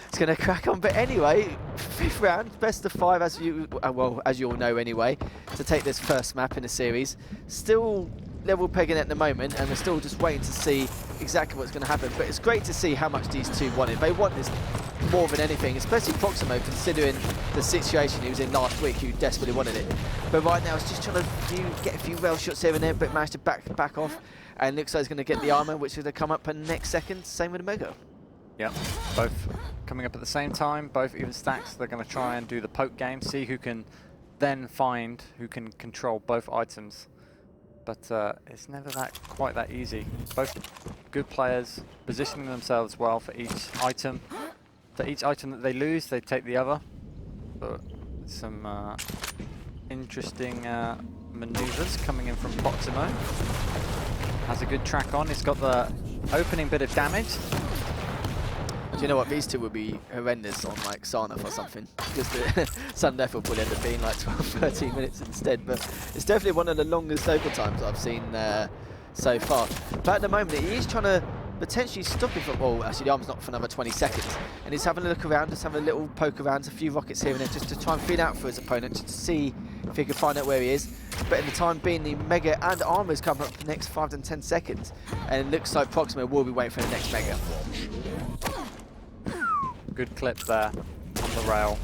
it's going to crack on. But anyway, fifth round, best of 5, as you all know anyway, to take this first map in the series. Still level pegging at the moment, and we're still just waiting to see exactly what's going to happen. But it's great to see how much these two wanted. They want this more than anything, especially prox1mo, considering the situation he was in last week, who desperately wanted it. But right now, it's just trying to get a few rail shots here and there, but managed to back off. And looks like he's going to get the armor, which is going to come up in the next second. Same with the Mega. Yep, both coming up at the same time, both even stacks. They're going to try and do the poke game, see who can then find who can control both items. But it's never quite that easy. Both good players positioning themselves well for each item. For each item that they lose, they take the other. But some interesting maneuvers coming in from prox1mo. Has a good track on. He's got the opening bit of damage. Do you know what? These two would be horrendous on like Sarnath or something. Because the sudden death will probably end up being like 12-13 minutes instead. But it's definitely one of the longest overtimes I've seen so far. But at the moment, he is trying to potentially stop it from... Well, actually, the arm's not for another 20 seconds. And he's having a look around, just having a little poke around, a few rockets here and there, just to try and feed out for his opponent, just to see if he can find out where he is. But in the time being, the Mega and armor's coming up the next 5 to 10 seconds. And it looks like prox1mo will be waiting for the next Mega. Good clip there on the rail.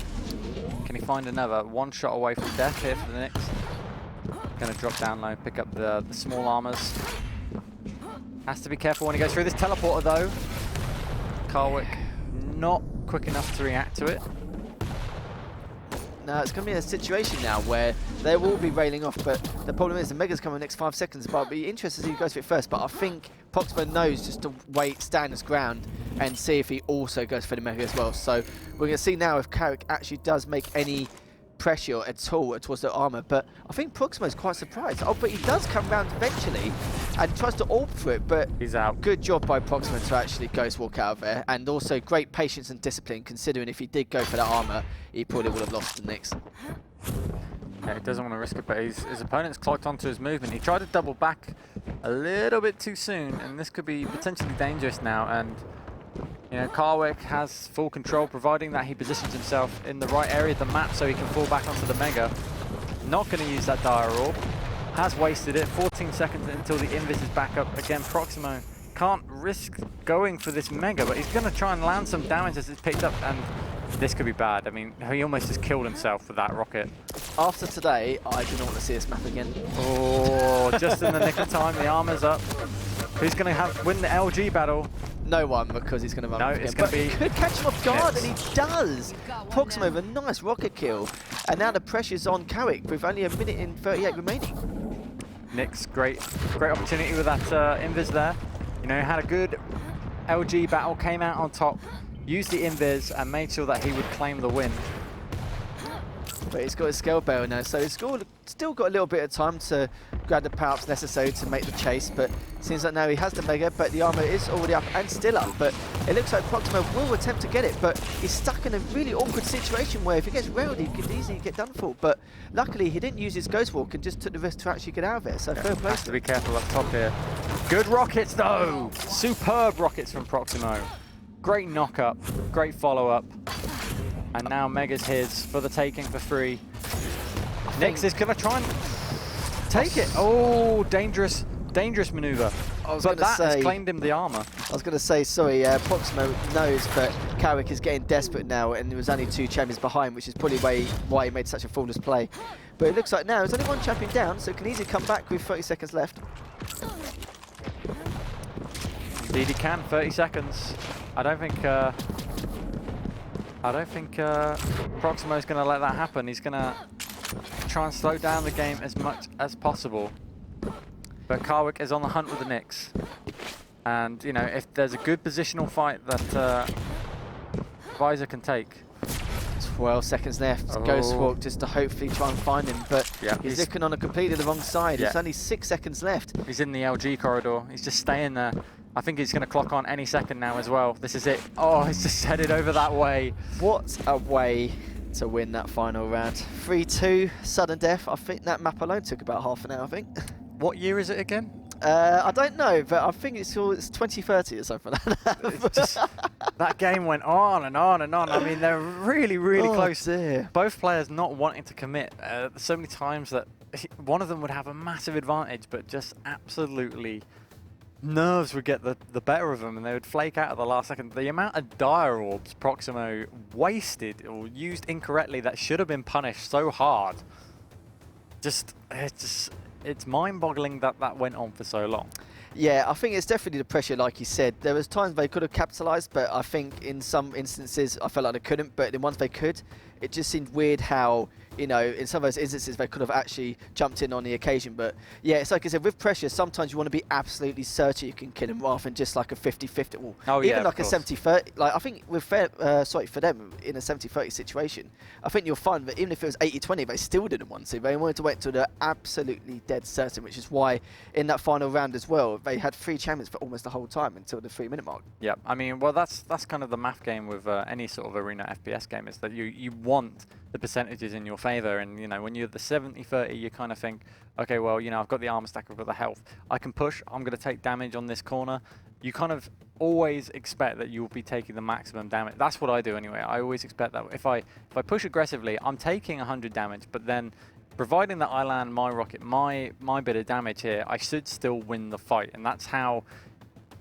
Can he find another? One shot away from death here for the Nyx. Going to drop down low, pick up the small armors. Has to be careful when he goes through this teleporter though. Karwik not quick enough to react to it. Now it's going to be a situation now where they will be railing off, but the problem is the Mega's coming in the next 5 seconds. But it'll be interesting to see who goes for it first. But I think prox1mo knows just to wait, stand his ground, and see if he also goes for the Mega as well. So we're going to see now if Karwik actually does make any pressure at all towards the armor. But I think prox1mo is quite surprised. Oh, but he does come round eventually and tries to AWP for it, but he's out. Good job by prox1mo to actually ghost walk out of there, and also great patience and discipline, considering if he did go for that armor, he probably would have lost the Nyx. Yeah, he doesn't want to risk it, but his opponent's clocked onto his movement. He tried to double back a little bit too soon, and this could be potentially dangerous now. And you know, Karwik has full control, providing that he positions himself in the right area of the map so he can fall back onto the Mega. Not going to use that dire orb. Has wasted it. 14 seconds until the invis is back up. Again, prox1mo can't risk going for this Mega, but he's going to try and land some damage as it's picked up, and this could be bad. I mean, he almost just killed himself with that rocket. After today, I do not want to see this map again. Oh, just in the nick of time, the armor's up. Who's going to win the LG battle? No one, because he's going to run off again. It's going to be... could catch him off guard, and he does! prox1mo with a nice rocket kill. And now the pressure's on Karwik with only 1 minute and 38 remaining. Nyx, great opportunity with that invis there. You know, had a good LG battle, came out on top, used the invis, and made sure that he would claim the win. But he's got his Scalebearer now, so he's still got a little bit of time to grab the power-ups necessary to make the chase. But it seems like now he has the Mega, but the armor is already up and still up. But it looks like prox1mo will attempt to get it, but he's stuck in a really awkward situation where if he gets railed, he could easily get done for. But luckily, he didn't use his Ghost Walk and just took the risk to actually get out of it. So fair play. Has to be careful up top here. Good rockets though! Superb rockets from prox1mo. Great knock-up, great follow-up. And now Mega's his for the taking for free. Nyx is going to try and take it. Oh, dangerous maneuver. But that has claimed him the armor. I was going to say, sorry, prox1mo knows, but Karwik is getting desperate now, and there was only 2 champions behind, which is probably why he made such a foolish play. But it looks like now there's only 1 champion down, so it can easily come back with 30 seconds left. Indeed he can. 30 seconds. I don't think prox1mo is going to let that happen. He's going to try and slow down the game as much as possible. But Karwik is on the hunt with the Nyx. And, you know, if there's a good positional fight that Visor can take. 12 seconds left. Oh. Ghost Walk just to hopefully try and find him, but yeah, he's looking on a completely the wrong side. Yeah. There's only 6 seconds left. He's in the LG corridor. He's just staying there. I think he's going to clock on any second now as well. This is it. Oh, he's just headed over that way. What a way to win that final round. 3-2, sudden death. I think that map alone took about half an hour, I think. What year is it again? I don't know, but I think it's 2030 or something like that. Just, that game went on and on and on. I mean, they're really, really close. Dear. Both players not wanting to commit. So many times that one of them would have a massive advantage, but just absolutely nerves would get the better of them, and they would flake out at the last second. The amount of dire orbs prox1mo wasted or used incorrectly that should have been punished so hard. It's mind-boggling that that went on for so long. Yeah, I think it's definitely the pressure, like you said. There was times they could have capitalised, but I think in some instances I felt like they couldn't, but in ones they could, it just seemed weird how, you know, in some of those instances they could have actually jumped in on the occasion. But yeah, it's like I said, with pressure, sometimes you want to be absolutely certain you can kill him rather than just like a 50-50. Well, even like a 70-30. Like I think with for them, in a 70-30 situation, I think you'll find that even if it was 80-20, they still didn't want to. They wanted to wait till they're absolutely dead certain, which is why in that final round as well, they had 3 champions for almost the whole time until the 3-minute mark. Yeah, I mean, well, that's kind of the math game with any sort of arena FPS game, is that you want the percentages in your favor, and you know, when you're the 70-30, you kind of think, okay, well, you know, I've got the armor stack, I've got the health, I can push, I'm going to take damage on this corner. You kind of always expect that you'll be taking the maximum damage. That's what I do anyway. I always expect that if I push aggressively, I'm taking 100 damage, but then providing that I land my rocket, my bit of damage here, I should still win the fight, and that's how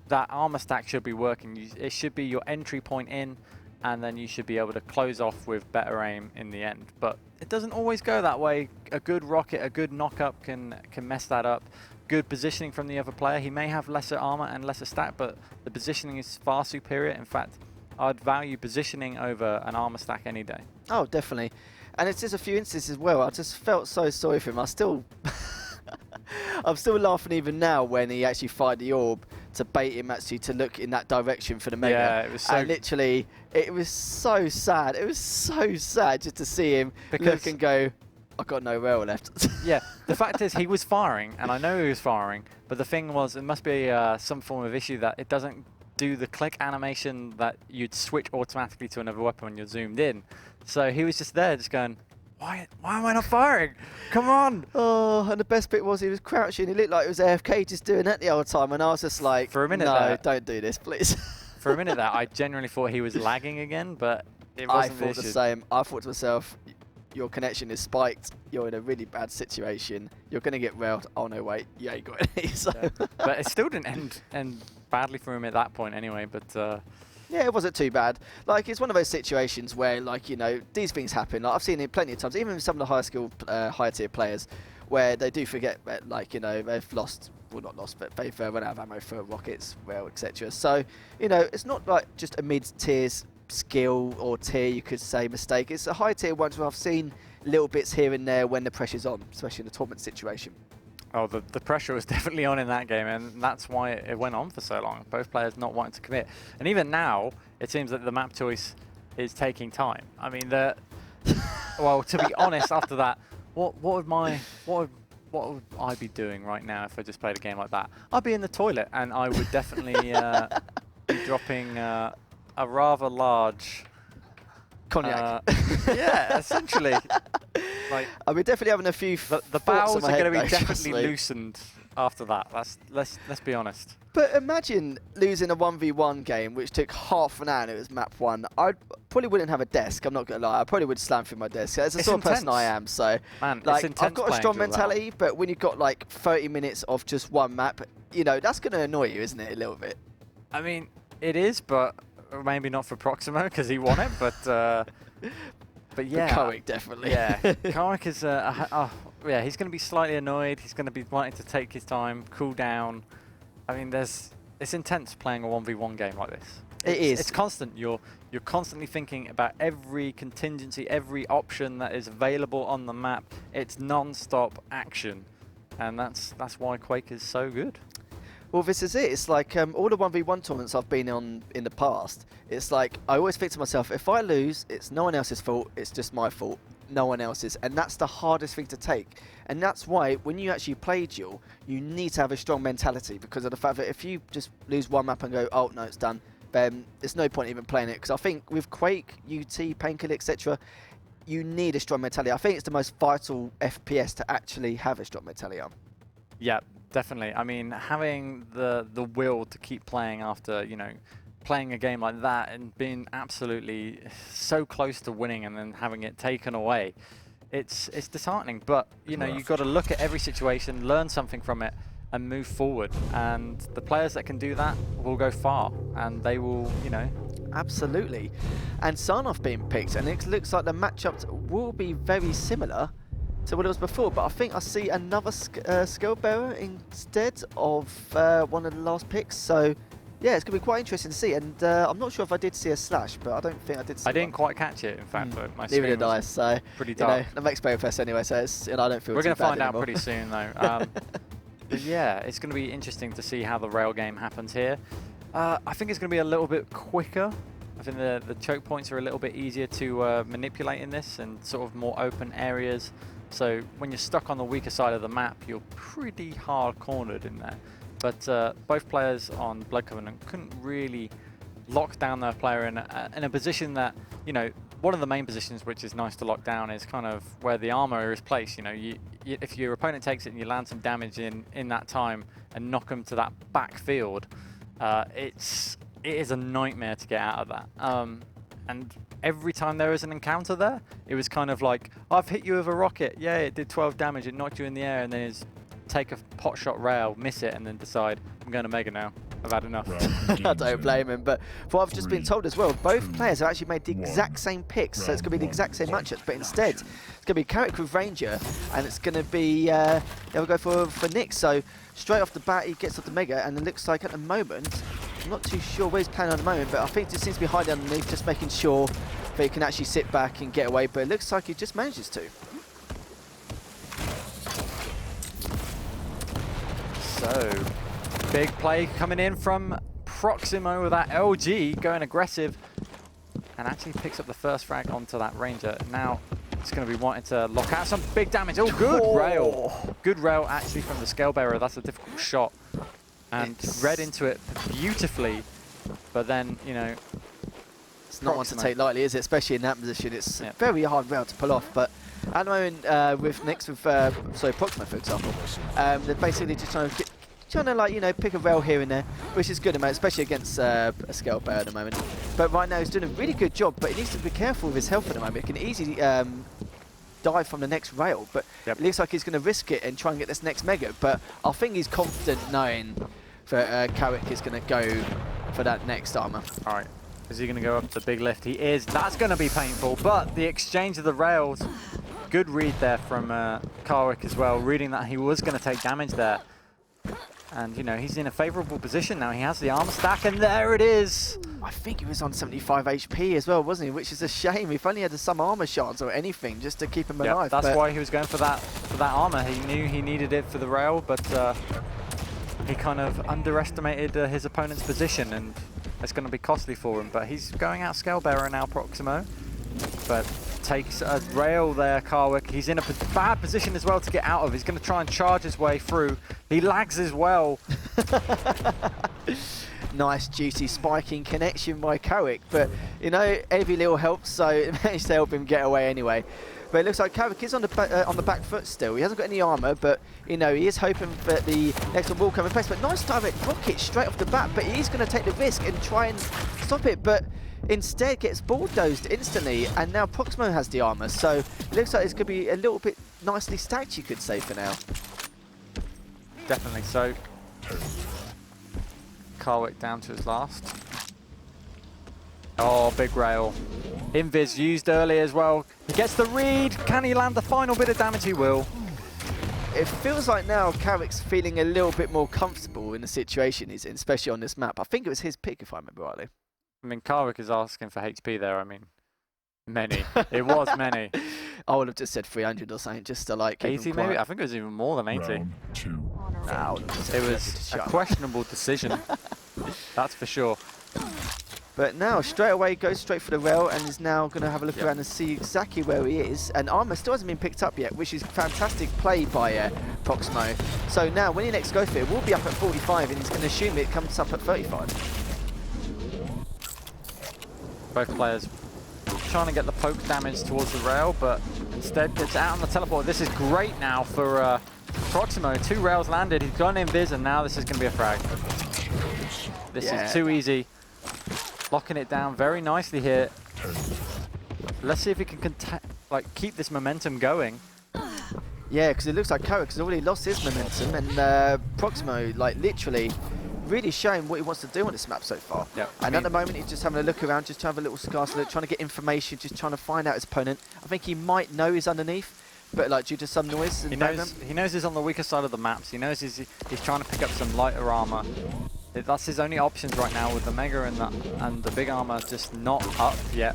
that armor stack should be working. It should be your entry point in, and then you should be able to close off with better aim in the end. But it doesn't always go that way. A good rocket, a good knock-up can mess that up. Good positioning from the other player. He may have lesser armor and lesser stat, but the positioning is far superior. In fact, I'd value positioning over an armor stack any day. Oh, definitely. And it's just a few instances as well. I just felt so sorry for him. I'm still laughing even now when he actually fired the orb to bait him actually to look in that direction for the mega. Yeah, it was so... And literally, it was so sad. It was so sad just to see him look and go, I've got no rail left. Yeah, the fact is he was firing, and I know he was firing, but the thing was it must be some form of issue that it doesn't do the click animation that you'd switch automatically to another weapon when you're zoomed in. So he was just there just going, why am I not firing? Come on! Oh, and the best bit was he was crouching. He looked like he was AFK just doing that the whole time, and I was just like, for a minute no, don't do this, please. For a minute there, I genuinely thought he was lagging again, but it wasn't. I thought the same. I thought to myself, your connection is spiked. You're in a really bad situation. You're going to get railed. Oh no, wait, yeah, you got it. So. Yeah. But it still didn't end badly for him at that point, anyway. But. Yeah, it wasn't too bad. Like, it's one of those situations where, like, you know, these things happen. Like, I've seen it plenty of times, even with some of the higher skill, higher tier players, where they do forget that, like, you know, they've lost, well, not lost, but they've run out of ammo for rockets, rail, etc. So, you know, it's not like just a mid-tier skill or tier, you could say, mistake. It's a high tier ones where I've seen little bits here and there when the pressure's on, especially in a tournament situation. Oh, the pressure was definitely on in that game, and that's why it went on for so long. Both players not wanting to commit. And even now, it seems that the map choice is taking time. I mean, well, to be honest, after that, what would I be doing right now if I just played a game like that? I'd be in the toilet, and I would definitely be dropping a rather large... Cognac. Yeah, essentially. Like, I'll be definitely having a few. The bowels are going to be definitely loosened after that. Let's be honest. But imagine losing a 1v1 game which took half an hour and it was map 1. I probably wouldn't have a desk. I'm not going to lie. I probably would slam through my desk. That's the sort of person I am. So, man, like, it's I've got a strong mentality, but when you've got like 30 minutes of just one map, you know, that's going to annoy you, isn't it, a little bit? I mean, it is, but maybe not for prox1mo because he won it, but yeah. Karwik definitely. Yeah, Karwik is, yeah, he's going to be slightly annoyed. He's going to be wanting to take his time, cool down. I mean, there's it's intense playing a 1v1 game like this. It is. It's constant. You're constantly thinking about every contingency, every option that is available on the map. It's non-stop action, and that's why Quake is so good. Well, this is it. It's like all the 1v1 tournaments I've been on in the past, it's like I always think to myself, if I lose, it's no one else's fault, it's just my fault, no one else's. And that's the hardest thing to take. And that's why when you actually play DueL, you need to have a strong mentality, because of the fact that if you just lose one map and go, oh, no, it's done, then there's no point even playing it. Because I think with Quake, UT, Painkiller, etc., you need a strong mentality. I think it's the most vital FPS to actually have a strong mentality on. Yeah. Definitely. I mean, having the will to keep playing after, you know, playing a game like that and being absolutely so close to winning and then having it taken away, it's disheartening. But, you know, you've got to look at every situation, learn something from it, and move forward. And the players that can do that will go far, and they will, you know. Absolutely. And Sarnoff being picked, and it looks like the matchups will be very similar to what it was before, but I think I see another skill bearer instead of one of the last picks. So yeah, it's going to be quite interesting to see. And I'm not sure if I did see a slash, but I don't think I did see I didn't quite catch it, in fact, but my neither did I, so pretty dark. The next player fest anyway, so it's, I don't feel we're going to find anymore. out pretty soon though. But yeah, it's going to be interesting to see how the rail game happens here. I think it's going to be a little bit quicker. I think the choke points are a little bit easier to manipulate in this, and sort of more open areas. So when you're stuck on the weaker side of the map, you're pretty hard cornered in there. But both players on Blood Covenant couldn't really lock down their player in a position that, you know, one of the main positions which is nice to lock down is kind of where the armor is placed. You know, if your opponent takes it and you land some damage in that time and knock them to that backfield, it is a nightmare to get out of that. And every time there was an encounter there, it was kind of like, I've hit you with a rocket. Yeah, it did 12 damage. It knocked you in the air, and then it's take a pot shot rail, miss it, and then decide, I'm going to Mega now. I've had enough. I don't blame him, but what I've just been told as well, both players have actually made the exact same picks, so it's going to be the exact same matchups, but instead, it's going to be Karwik with Ranger, and it's going to be, we'll go for Nick. So straight off the bat, he gets off the Mega, and it looks like at the moment, I'm not too sure where he's playing at the moment, but I think it seems to be hiding underneath, just making sure that he can actually sit back and get away, but it looks like he just manages to. So, big play coming in from prox1mo with that LG going aggressive, and actually picks up the first frag onto that Ranger. Now it's going to be wanting to lock out some big damage. Oh, good rail. Good rail actually from the scale bearer. That's a difficult shot. And read into it beautifully, but then, you know, it's not one to take lightly, is it? Especially in that position. It's a very hard rail to pull off, but at the moment, with prox1mo, for example, they're basically just trying to like, you know, pick a rail here and there, which is good, especially against a scale bearer at the moment. But right now he's doing a really good job, but he needs to be careful with his health at the moment. He can easily dive from the next rail, but it looks like he's going to risk it and try and get this next Mega. But I think he's confident knowing that Karwik is going to go for that next armor. All right. Is he going to go up the big lift? He is. That's going to be painful, but the exchange of the rails, good read there from Karwik as well, reading that he was going to take damage there. And, you know, he's in a favourable position now. He has the armor stack, and there it is. I think he was on 75 HP as well, wasn't he? Which is a shame. If only he had some armor shards or anything just to keep him alive. That's why he was going for that armor. He knew he needed it for the rail, but he kind of underestimated his opponent's position, and it's going to be costly for him. But he's going out scale bearer now, prox1mo. But takes a rail there, Karwik. He's in a bad position as well to get out of. He's going to try and charge his way through. He lags as well. Nice, juicy spiking connection by Karwik. But, you know, every little helps, so it managed to help him get away anyway. But it looks like Karwik is on the back foot still. He hasn't got any armor, but, you know, he is hoping that the next one will come in place. But nice direct rocket straight off the bat, but he is going to take the risk and try and stop it. But instead gets bulldozed instantly, and now prox1mo has the armor, so it looks like it's going to be a little bit nicely stacked, you could say, for now. Definitely so. Karwik down to his last. Oh, big rail. Invis used early as well. He gets the read. Can he land the final bit of damage? He will. it feels like now Karwik's feeling a little bit more comfortable in the situation he's in, especially on this map. I think it was his pick, if I remember rightly. I mean, Karwik is asking for HP there. I mean, many. It was many. I would have just said 300 or something, just to like 80 maybe? I think it was even more than 80. Nah, it was a questionable decision. That's for sure. But now, straight away, goes straight for the rail and is now going to have a look around and see exactly where he is. And armor still hasn't been picked up yet, which is fantastic play by prox1mo. So now, when he next goes for it, we'll be up at 45, and he's going to assume it comes up at 35. Both players trying to get the poke damage towards the rail, but instead gets out on the teleport. This is great now for prox1mo. 2 rails landed, he's got an invis, and now this is going to be a frag. This is too easy. Locking it down very nicely here. Let's see if he can keep this momentum going. Yeah, because it looks like Karwik has already lost his momentum, and prox1mo, like, literally really showing what he wants to do on this map so far. Yep. And at the moment, he's just having a look around, just trying to have a little scarce look, trying to get information, just trying to find out his opponent. I think he might know he's underneath, but like due to some noise. He knows he's on the weaker side of the maps. He knows he's trying to pick up some lighter armor. That's his only options right now, with the Mega and the big armor just not up yet.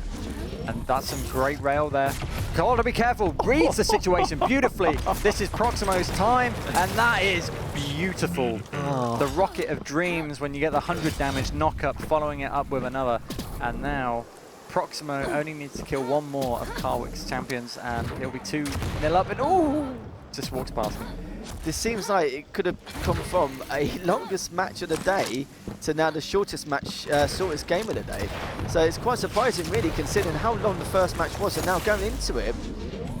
And that's some great rail there. Gotta be careful, reads the situation beautifully. This is prox1mo's time, and that is beautiful. Oh. The Rocket of Dreams when you get the 100 damage knock-up, following it up with another. And now, prox1mo only needs to kill 1 more of Karwik's champions, and it'll be 2-0 up, and ooh! Just walks past him. This seems like it could have come from a longest match of the day to now the shortest match, shortest game of the day. So it's quite surprising, really, considering how long the first match was. And now going into it,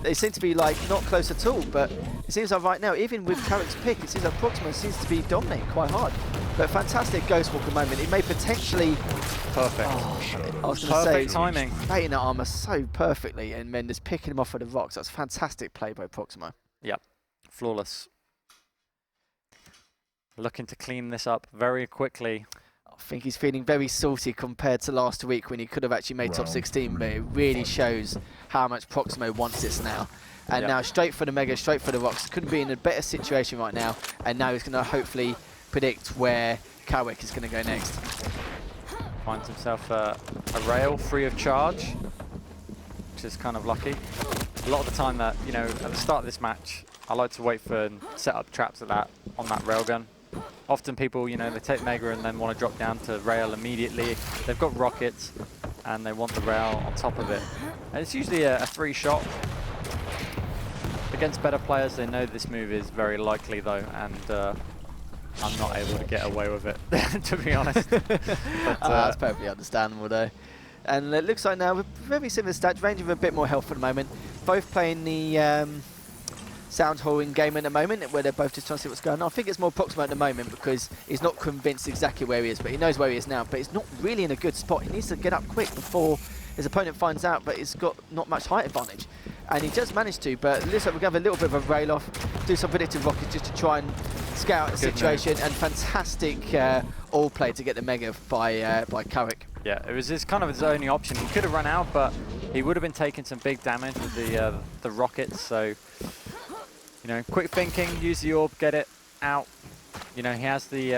they seem to be like not close at all. But it seems like right now, even with Karwik's pick, it seems like prox1mo seems to be dominating quite hard. But fantastic Ghostwalker moment. It may potentially perfect. I was going to say timing, baiting that armor so perfectly, and then just picking him off of the rocks. That's fantastic play by prox1mo. Yep, flawless. Looking to clean this up very quickly. I think he's feeling very salty compared to last week when he could have actually made top 16, but it really shows how much prox1mo wants this now. And now straight for the Mega, straight for the rocks. Couldn't be in a better situation right now. And now he's going to hopefully predict where Karwik is going to go next. Finds himself a rail free of charge, which is kind of lucky. A lot of the time that, you know, at the start of this match, I like to wait for and set up traps on that railgun. Often people, you know, they take Mega and then want to drop down to rail immediately. They've got rockets and they want the rail on top of it. And it's usually a free shot. Against better players, they know this move is very likely though, and I'm not able to get away with it, to be honest. But, that's perfectly understandable though. And it looks like now with very similar stats, range of a bit more health at the moment. Both playing the Sound Hall in game at the moment, where they're both just trying to see what's going on. I think it's more prox1mo at the moment because he's not convinced exactly where he is, but he knows where he is now. But he's not really in a good spot. He needs to get up quick before his opponent finds out, but he's got not much height advantage. And he just managed to, but it looks like we're going to have a little bit of a rail off, do some predictive rockets just to try and scout the situation, and fantastic all play to get the Mega by Karwik. Yeah, it was kind of his only option. He could have run out, but he would have been taking some big damage with the rockets, so... You know, quick thinking, use the orb, get it out. You know, he has the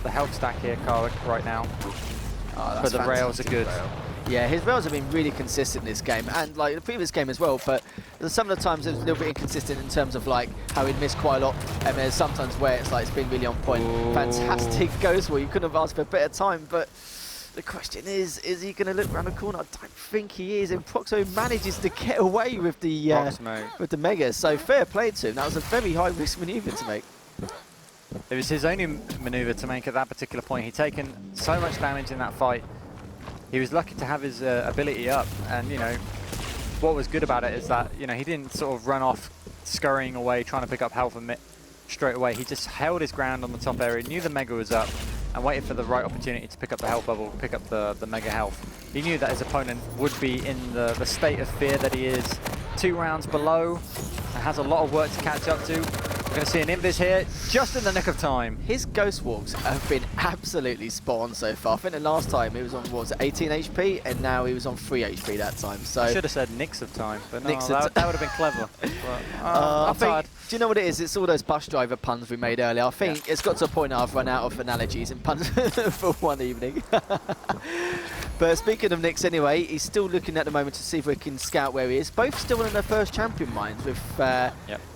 health stack here, Karwik, right now. Oh, but the rails are good. Yeah, his rails have been really consistent in this game, and like the previous game as well, but some of the times it was a little bit inconsistent in terms of like how he'd missed quite a lot, and there's sometimes where it's like it's been really on point. Ooh. Fantastic Ghostwall, you couldn't have asked for a better time, but the question is he going to look around the corner? I don't think he is, and prox1mo manages to get away with the Mega, so fair play to him. That was a very high-risk maneuver to make. It was his only maneuver to make at that particular point. He'd taken so much damage in that fight. He was lucky to have his ability up, and you know, what was good about it is that, you know, he didn't sort of run off scurrying away trying to pick up health straight away. He just held his ground on the top area, knew the Mega was up, and waited for the right opportunity to pick up the health bubble, pick up the Mega health. He knew that his opponent would be in the state of fear that he is 2 rounds below and has a lot of work to catch up to. We're going to see an invis here, just in the nick of time. His ghost walks have been absolutely spot on so far. I think the last time he was on, what was it, 18 HP, and now he was on 3 HP that time. So I should have said nicks of time, but no, Nicks that of would have been clever. But, I I'm tired. think, do you know what it is? It's all those bus driver puns we made earlier. I think it's got to a point now I've run out of analogies and puns for one evening. But speaking of Nix anyway, he's still looking at the moment to see if we can scout where he is. Both still in their first champion mines with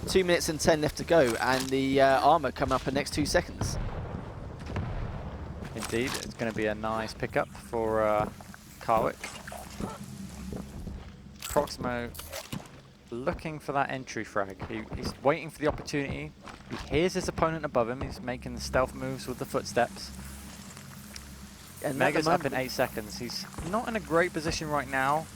2 minutes and 10 left to go, and the armor coming up in the next 2 seconds. Indeed, it's going to be a nice pickup for Karwik. prox1mo looking for that entry frag. He's waiting for the opportunity. He hears his opponent above him. He's making the stealth moves with the footsteps. And Mega's up in 8 seconds. He's not in a great position right now.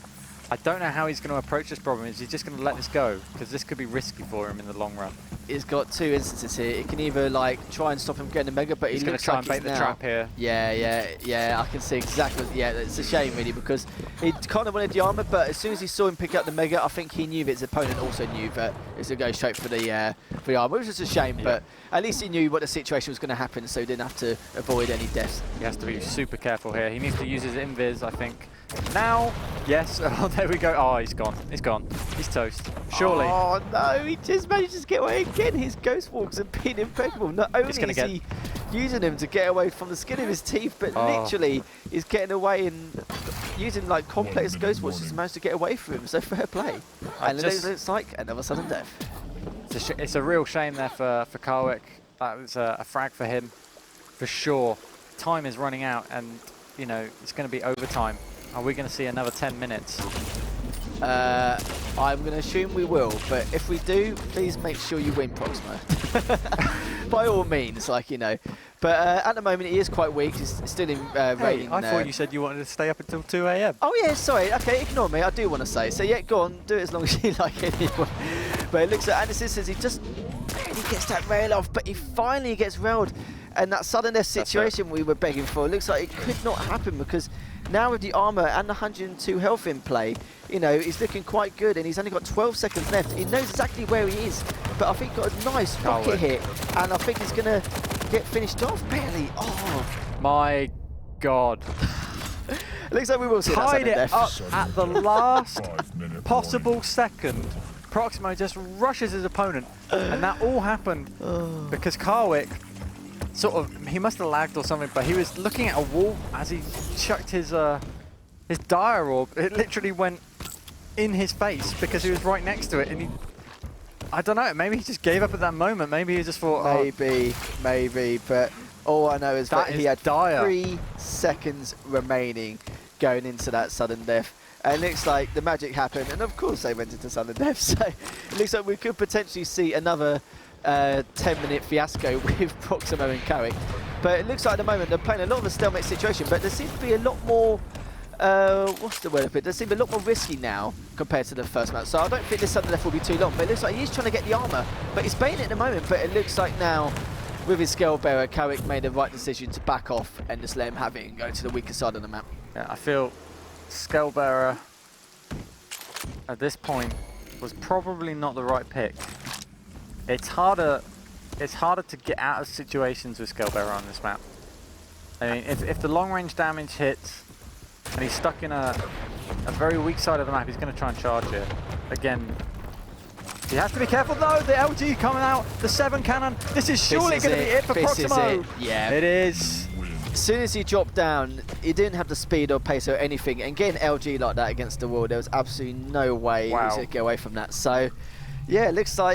I don't know how he's going to approach this problem. Is he just going to let this go? Because this could be risky for him in the long run. He's got 2 instances here. He can either like try and stop him getting the Mega, but he's going to try and bait the trap here. Yeah, I can see exactly. Yeah, it's a shame really, because he kind of wanted the armor, but as soon as he saw him pick up the Mega, I think he knew that his opponent also knew that it's going to go straight for the armor, which is a shame, but at least he knew what the situation was going to happen, so he didn't have to avoid any deaths. He has to be super careful here. He needs to use his invis, I think. Now, yes, oh, there we go. Oh, he's gone. He's gone. He's toast. Surely. Oh no, he just managed to get away again. His ghost walks have been impeccable. Not only is he using them to get away from the skin of his teeth, but literally he's getting away and using like complex ghost walks to manage to get away from him. So fair play. And it looks like another sudden death. It's a real shame there for Karwik. That was a frag for him, for sure. Time is running out, and you know it's going to be overtime. Are we going to see another 10 minutes? I'm going to assume we will, but if we do, please make sure you win prox1mo. By all means, like, you know. But at the moment, he is quite weak. He's still in raiding. I thought you said you wanted to stay up until 2 AM. Oh, yeah, sorry. Okay, ignore me. I do want to say. So, yeah, go on. Do it as long as you like anyway. But it looks like Anderson says he just barely gets that rail off, but he finally gets railed. And that sudden death situation we were begging for, it looks like it could not happen, because now with the armor and the 102 health in play, you know, he's looking quite good, and he's only got 12 seconds left. He knows exactly where he is, but I think got a nice rocket hit, and I think he's going to get finished off barely. Oh my God. It looks like we will see tied that it up at the last possible second. prox1mo just rushes his opponent, and that all happened because Karwik sort of, he must have lagged or something, but he was looking at a wall as he chucked his dire orb. It literally went in his face because he was right next to it, and I don't know, maybe he just gave up at that moment. Maybe he just thought, maybe, but all I know is that he had dire. 3 seconds remaining going into that sudden death. And it looks like the magic happened, and of course they went into sudden death, so it looks like we could potentially see another 10-minute fiasco with prox1mo and Karwik. But it looks like at the moment they're playing a lot of a stalemate situation, but there seems to be a lot more, what's the word of it? There seems to be a lot more risky now compared to the first match. So I don't think this sudden death will be too long, but it looks like he's trying to get the armor. But he's baiting it at the moment, but it looks like now with his scale bearer, Karwik made the right decision to back off and just let him have it and go to the weaker side of the map. Yeah, I feel scale bearer at this point was probably not the right pick. It's harder to get out of situations with scale bearer on this map. I mean, if the long range damage hits and he's stuck in a very weak side of the map, he's going to try and charge it. Again, you have to be careful though. The LG coming out, the 7 cannon. This is surely going to be it for prox1mo. Yeah, it is. As soon as he dropped down, he didn't have the speed or pace or anything. And getting LG like that against the wall, there was absolutely no way he was going to get away from that. So, yeah, it looks like